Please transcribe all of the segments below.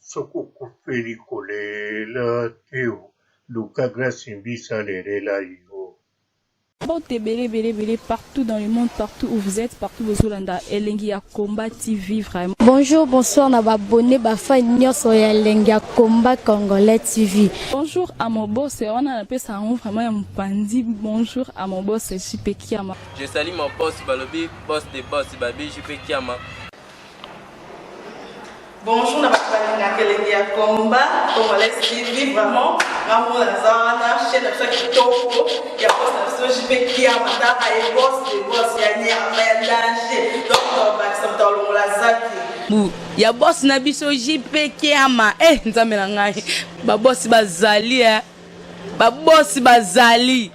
Soko kufeli kolela teo. Luka grâce imbisa lerela yo. Bon, belé, partout dans le monde, partout où vous êtes, partout où vous êtes, Elengi ya Combat TV, vraiment. Bonjour, bonsoir, na abonné, bafa nyonso ya Elengi ya Combat Congolais TV. Bonjour à mon boss, on a appelé ça vraiment un pandi. Bonjour à mon boss, JP Kiama. Je salue mon boss, Balobi, boss des boss, Babi, JP Kiama. Bonjour, na Elengi ya Combat Congolais TV, vraiment. Ramon Lazana, chaîne de Kitoko, il y a boss de JP Kiama, il y a boss de boss, il y a danger. Donc, Maxime Talon Lazaki. Il y a boss na biso JP Kiama. Nzambe na ngai. Ba boss bazali ba boss bazali.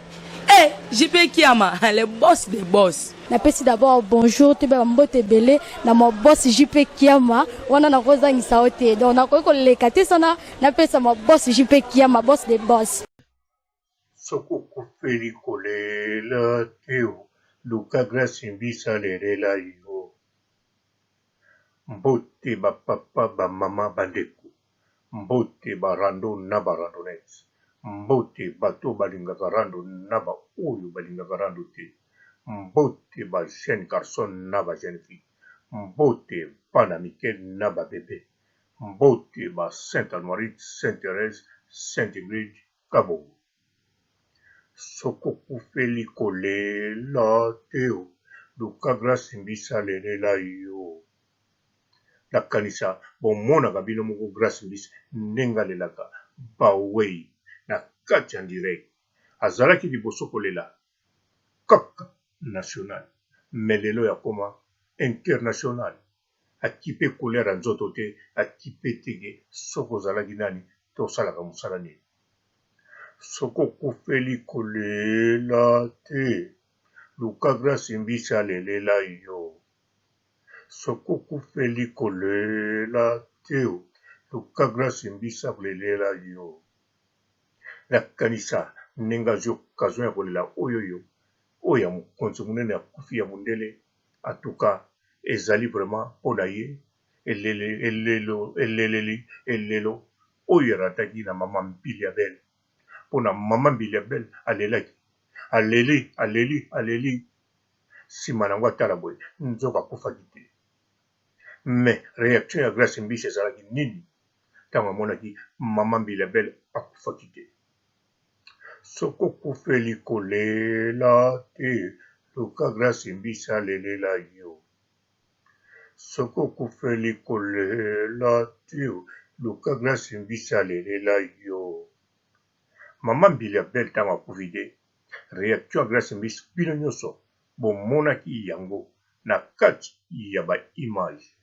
JP Kiama, le boss des boss. Napesi d'abord bonjour, tu vas mbote belé na mon boss JP Kiama, wana na koza ngisa ote. Donc na ko lekate sana na pesa mon boss JP Kiama, boss des boss. Soko kufeli kolela teo. Luka grâce imbisa lerela yo. Mbote ba papa ba mama bandeko. Mbote ba rando na ba randonex. Mbote bato balingaka rando na ba oyo balingaka rando te. Mbote ba jeune garçon na ba jeune fille. Mbote bana mike na ba bébé. Mbote ba Sainte Anne-Marie, Sainte Thérèse, Sainte Bride, Kabo. Soko kufeli kolela teo. Luka grâce imbisa lerela yo. La kanisa bomona kabilo moko grâce imbisa nenga lelaka ba wei na kati en direct. Azalaki liboso kolela kaka national, mais lelo ya koma international. Akipe kolera nzoto te, akipe tege soko zalaki nani to salaka musala nini. Soko kufeli kolela te. Luka grâce imbisa lelela yo. Soko kufeli kolela te. Luka grâce imbisa lelela yo. La kanisa nenga jo kazo ya kolela oyoyo. Oya mokonzi munene akufi ya mundele. En tout cas, ezali vraiment onaye. Elelo. Oyo rataki na mama mbili ya belle. Pona mama mbili ya belle alelaki. Aleli. Sima nango atala boye. Nzoka akufaki te. Mais réaction ya grâce mbisi ezalaki nini? Tango amonaki mama mbili ya belle akufaki te. Soko kufeli kolela te. Luka grâce mbisa lelela yo. Soko kufeli kolela te. Luka grâce mbisa lelela yo. Mama mbili ya belle tango akufi te. Réaction ya grâce mbisa bino nyonso bomonaki yango na kati ya ba image.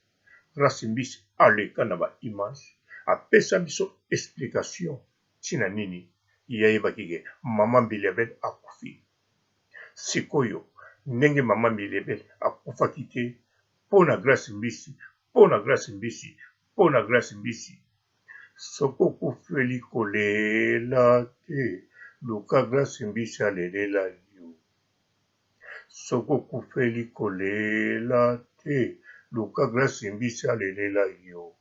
Grâce mbisa aleka na ba image. Apesa biso explication tina nini. Yayebaki ke mama mbili ya belle akufi. Sikoyo ndenge mama mbili ya belle akufaki te pona grâce mbisi. Soko kufeli kolela te. Luka grâce mbisi alelela yo. Soko kufeli kolela te. Luka grâce mbisi alelela yo.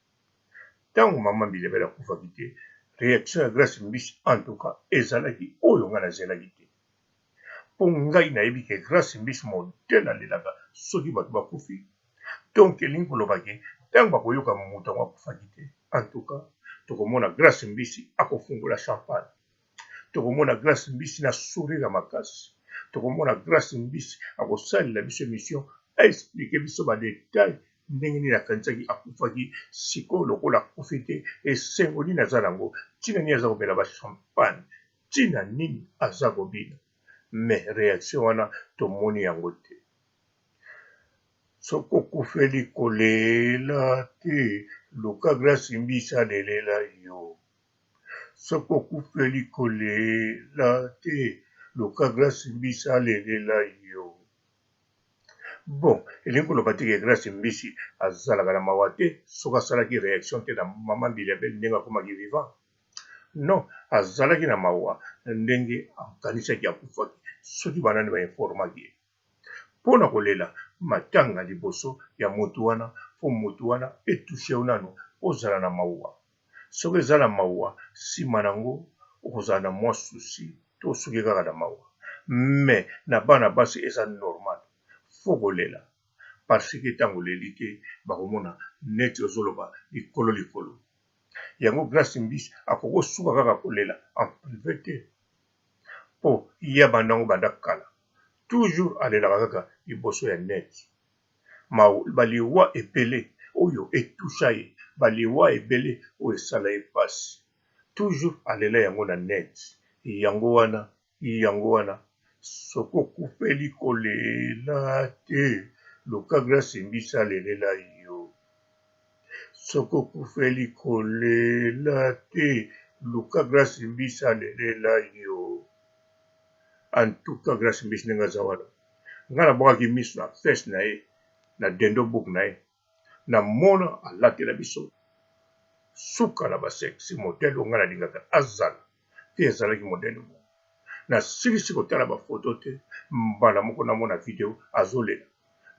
Tango mama mbili ya belle akufaki te. Réaction ya grâce mbisi en tout cas ezalaki oyo nga nazelaki te. Po ngai nayebi ke grâce mbisi modele alelaka soki bato bakufi. Donc elingi koloba ke tango bakoyoka moto yango akufaki te. En tout cas tokomona grâce mbisi akofungola champagne. Tokomona grâce mbisi na sourire makasi. Tokomona grâce mbisi akosalela biso émission aexplike biso badetail ndenge nini akanisaki akufaki sikoyo lokola akufi te esengo nini aza nango ntina nini aza kobela bachampagne ntina nini aza kobina. Mais réaction wana tomoni yango te. Soko kufeli kolela te. Luka grâce mbisa lelela yo. Soko kufeli kolela te. Luka grâce mbisa lelela yo. Bon, elingi koloba te ke grâce mbisi azalaka na mawa te soki asalaki réaction te na mama mbili ya belle ndenge akomaki vivant. Non, azalaki na mawa ndenge akanisaki akufaki soki banani bainformaki ye. Mpona kolela matanga liboso ya motu wana po motu wana etushe nano ozala na mawa. soki eza na mawa nsima nango okozala na mwa susi to soki kaka na mawa mais na bana basi eza normal fo kolela parce que ntango oleli te bakomona neti ozoloba likolo likolo yango Grace Mbisi akokosuka kaka kolela en privé te mpo ya bandango banda kala toujours alelaka kaka liboso ya net baliwa ebele oyo etusha ye baliwa ebele oyo esala ye pasi toujours alela yango na net yango wana soko okufeli kolela te luka Grace Mbisi alelela yo soko okufeli kolela te luka Grace Mbisi alelela yo en tout cas Grace Mbisi ndenge aza wana ngai nabwakaki miso na fese na ye na dendo book na ye na mona alatela biso suka na basexi modele ongai nalingaka azala te ezalaki modele mo na silisi kotala bafoto te mbala moko namona video azolela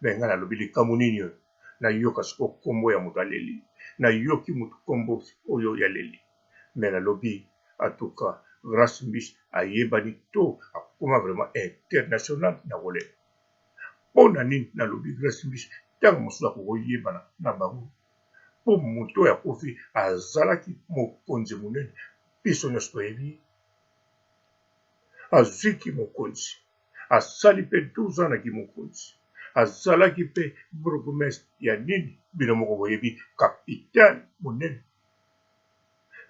me ngai nalobi likambo nini oyo nayoka siko kombo ya moto aleli nayoki moto kombo oyo ya leli me nalobi atuka Grace Mbisi ayebani to akoma vraiment international na kolela mpona nini nalobi Grace Mbisi ntango mosusu akokoyebana na bango mpo moto oyo akufi azalaki mokonzi monene biso nyonso toyebi azwiki mokonzi asali mpe 12 ans naki mokonzi azalaki mpe bourgmestre ya nini bino moko boyebi kapitane monene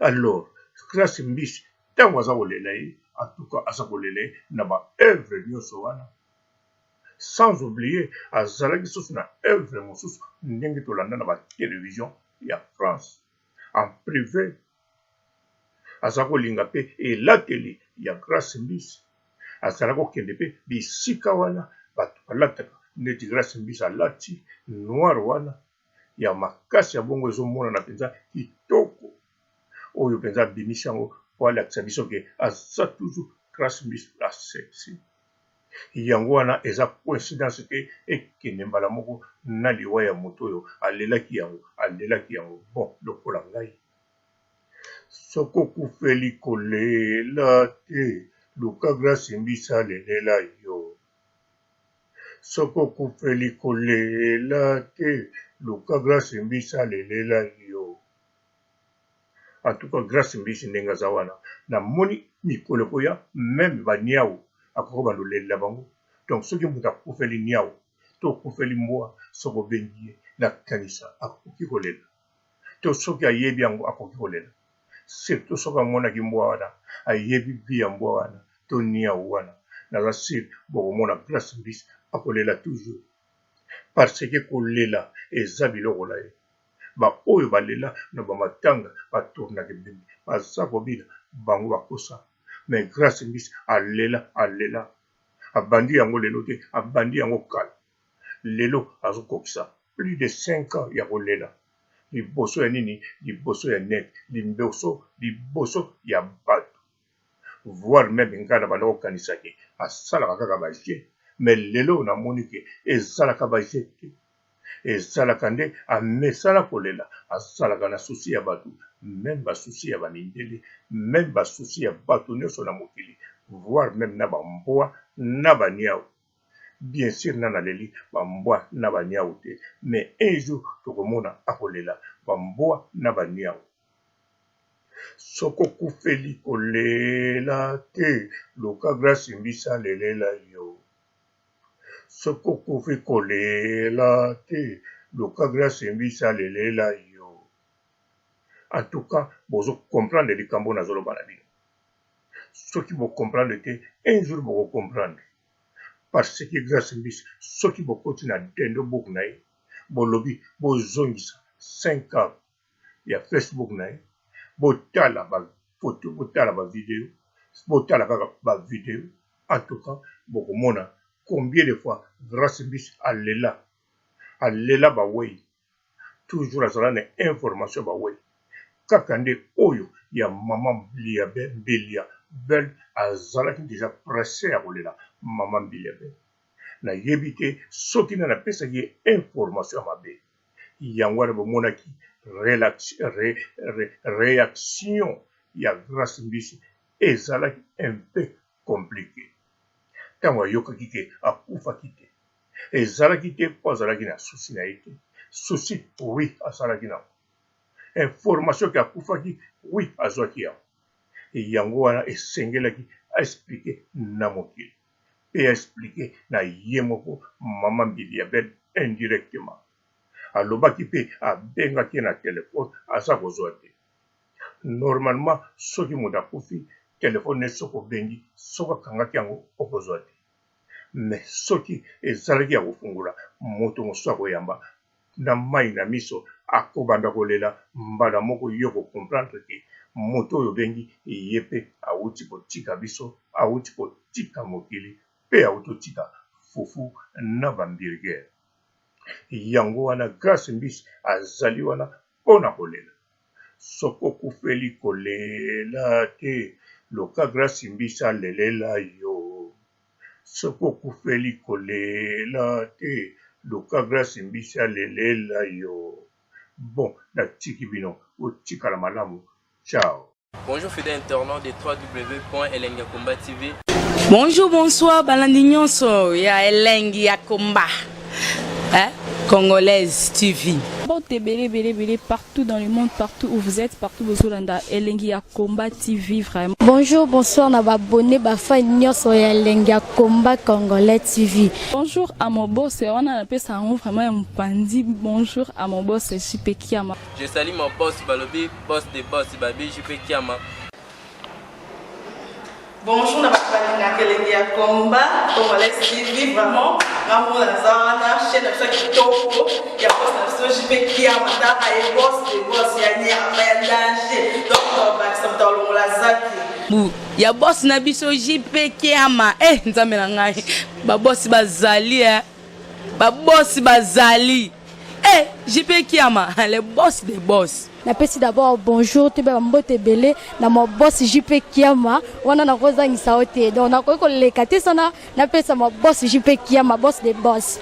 alors Grace Mbisi ntango aza kolela ye atuka aza kolela ye na baœuvre nyonso wana sans oublier azalaki susu na œuvre mosusu ndenge tolanda na batelevizio ya France en privé aza kolinga mpe elateli ya Grace Mbisi azala kokende mpe bisika wana bato balataka neti Grace Mbisi alati noir wana ya makasi ya bongo ezomonana mpenza kitoko oyo mpenza abimisi yango po alakisa biso ke aza toujours Grace Mbisi la sexy yango wana eza coïncidence te ekende mbala moko na liwa ya moto oyo alelaki yango bon lokola ngai soko okufeli kolela te luka Grace Mbisi alelela yo soko okufeli kolela te luka Grace Mbisi alelela yo en tout cas Grace Mbisi ndenge aza wana namoni mikolo koya meme baniau akoko balolelela bango donc soki moto akufeli niau to okufeli mbwa soko obengi ye nakanisa akoki kolela to soki ayebi yango akoki kolela surtout soki amonaki mbwa wana ayebi vi ya mbwa wana to niau wana naza sur bokomona Grace Mbisi akolela toujours parce que kolela eza biloko na ye baoyo balela na bamatanga batournaka ebembe baza kobina bango bakosa mais Grace Mbisi alela abandi yango lelo te abandi yango kala lelo azokokisa plus de 5 ans ya kolela liboso ya nini liboso ya net liboso ya bato voire même ngai na banda kokanisaki asalaka kaka baje mais lelo namoni ke ezalaka baje te ezalaka nde amesala kolela asalaka na susi ya bato même basusi ya bamindele même basusi ya bato nyonso na mokili voire même na bambwa na baniau bien sûr na naleli bambwa na baniau te mais un jour tokomona akolela bambwa na baniau soko okufeli kolela te luka Grace Mbisi alelela yo soko okufi kolela te luka Grace Mbisi alelela yo en tout cas bozo comprendre likambo nazoloba na bino soki bocomprendre te un jour bokocomprendre parce que Grace Mbisi soki bokoti na dendo book na ye bolobi bozongisa 5 ans ya Facebook na ye botala bafoto botala bavideo botala kaka bavideo en tout cas bokomona combien de fois Grace Mbisi alela bawei toujours azala na information bawei kaka nde oyo ya mama Mbilia Belle azalaki deja pressé ya kolela mama Mbilia Belle nayebi te soki na napesaki ye information ya mabe yango wana bomonaki réaction ya Grace Mbisi ezalaki un peu compliqué. Ntango ayokaki ke akufaki te, ezalaki te mpo azalaki na susi na ye te. Susi, oui, asalaki nango. Information ke akufaki, oui, azwaki yango. Yango wana esengelaki aexplike na mokili. Pe aexplike na ye moko mama Mbili Abel indirectement. Alobaki pe abengaki na telefone aza kozwa te. Normalement, soki moto akufi, telefone ne soko bengi, soko akangaki yango okozwa te. Mais soki ezalaki ya kofungula, moto mosusu akoyamba na mai na miso akobanda kolela mbala moko yo comprendre ke moto oyo bengi ye pe awuti kotika biso, awuti kotika mokili, pe awuti kotika fufu na bambirigere. Yango wana Grace Mbisi azali wana mpona kolela. Soko kufeli kolela te, loka Grace Mbisi alelela yo. Soko kufeli kolela te, loka Grace Mbisi alelela yo. Bon, natiki bino, otika la malamu. Ciao. Bonjour fidèles internautes de www.elengiakomba TV. Bonjour, bonsoir, balandi nyonso ya Elengi ya Komba. Congolaise TV. Bon, bélé, partout dans le monde, partout où vous êtes, partout où vous êtes, Elengi ya Komba TV, vraiment. Bonjour, bonsoir, na abonné bafa nyonso ya Elengi ya Komba Congolais TV. Bonjour à mon boss, on a appelé ça vraiment un pandi. Bonjour à mon boss, JP Kiama. Je salue mon boss Balobi, boss des boss Babi, JP Kiama. Bonjour, na bakalina Elengi ya Komba Congolais TV, vraiment. Ngamu na zawana chaîne na kitoko ya boss na JP Kiama ta ay boss de boss ya nya ya danger. Donc ba ça tolo la zaki. Bu ya boss na biso JP Kiama. Nzambe na ngai. Ba boss bazali ba boss bazali. JP Kiama, le boss des boss. Napesi d'abord bonjour te ba mbote belé na mo boss JP Kiama wana na kozangisa ote donc na ko lekate sana napesa mo boss JP Kiama boss des boss.